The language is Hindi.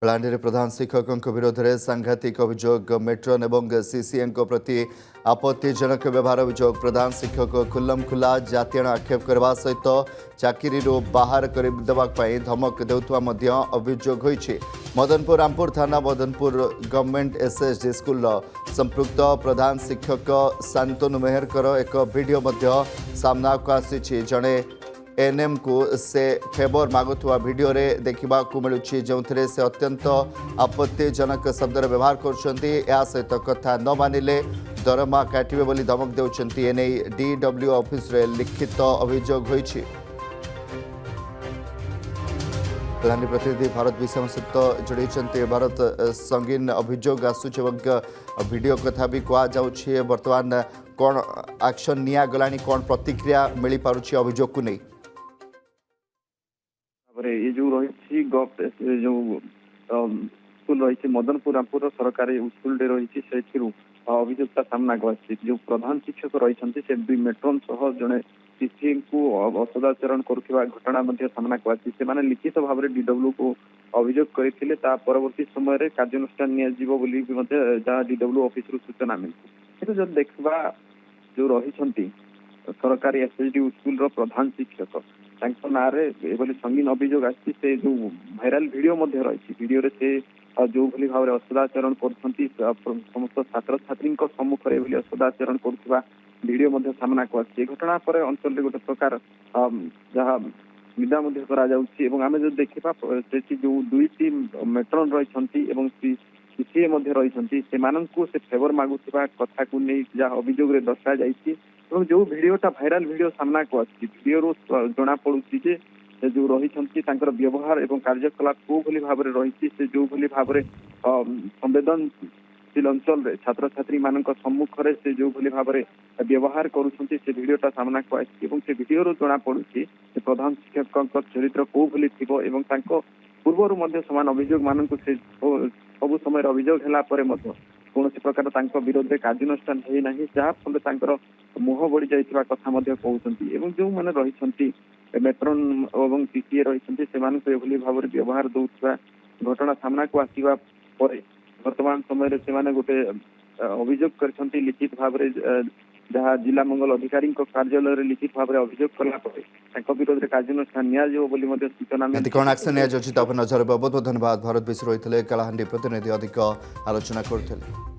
कलाहांडी प्रधान शिक्षकों विरोध में सांघातिक अभियोग मेट्रोन और सीसीए प्रति आपत्तिजनक व्यवहार अभियोग प्रधान शिक्षक खुल्लम खुला जातियाण आक्षेप करने सहित चाकरी बाहर करदेवाई धमक देउथुवा अभियोग होईछि। मदनपुर रामपुर थाना मदनपुर गवर्नमेंट एसएसडी स्कूल संपृक्त प्रधान शिक्षक शांतनु मेहरकर एक वीडियो सामना को आसी जड़े एनएम को से फेवर मागुवा वीडियो रे देखा मिलूँ जो से अत्यंत आपत्तिजनक शब्दर व्यवहार कर सहित कथा न मानिले दरमा काटे बोली धमक देउछंती एने डीडब्ल्यू ऑफिस रे लिखित अभियोग होईछि। कलाहांडी प्रतिनिधि भारत विषम सहित जोड़ी भारत संगीन अभियोग आसूच वीडियो कथा भी कहुच्छे बर्तमान कौन एक्शन निया गलानी कौन प्रतिक्रिया मिल पारुछि अभियोग को नहीं ये जो रही जो स्कूल रही मदनपुर रामपुर सरकारी स्कूल रही से अभियोगता सामना को जो प्रधान शिक्षक रही से दुई मेट्रोन सह जड़े सीसी को असदाचरण करुवा घटना सामना को आसी से लिखित भाव में डीडब्ल्यू को अभियोग करते परवर्ती समय कार्यानुष्ठान जहाँ डीडब्ल्यू ऑफिस सूचना मिली कि जब देखा जो रही सरकारी एसएसडी स्कूल प्रधान शिक्षक ना संगीन अभियोग आसी से जो भाइराल वीडियो रही वीडियो से जो भली भाव असदाचरण कर समस्त छात्र छात्री सम्मुखें असदाचरण करुवा वीडियो सामना को आसी घटना पर अंचल गोटे प्रकार जहाँ निदा आम जो देखा जो दुईटी मेट्रोन रही सीसीए रही से फेवर मागुवा कथा को नहीं जहाँ अभियोग दर्शा जाइए जो वीडियोटा भाइराल वीडियो सामना को आसी वीडियो जना पड़ुची जो रही व्यवहार और कार्यकलाप को भली भाव रही से जो भली भाव संवेदनशील अंचल छात्र छात्री मान सम्मुखें से जो भली भाव व्यवहार करुँचे से वीडियोटा सामना को आसी वीडियो जना पड़ुची प्रधान शिक्षक चरित्र को भली थी पूर्वर समान अभियोग मान सब समय अभियोग है कौन प्रकार विरोध में कार्यानुष्ठान होना जहाँ फल मुह बढ़ी जाइए कथा कहते जो मैंने रही मेट्रोन और सीसीए रही से भाव व्यवहार दौरा घटना सामना को आसवा वर्तमान समय से गोटे अभियोग कर लिखित भाव जहाँ जिला मंगल अधिकारी कार्यालय लिखित भाव में अभियोग कला विरोध में कार्यानुष्ठान नि सूचना कौन एक्शन नजर बहुत बहुत धन्यवाद। भारत विश्व रही कलाहांडी प्रतिनिधि अधिक आलोचना करते।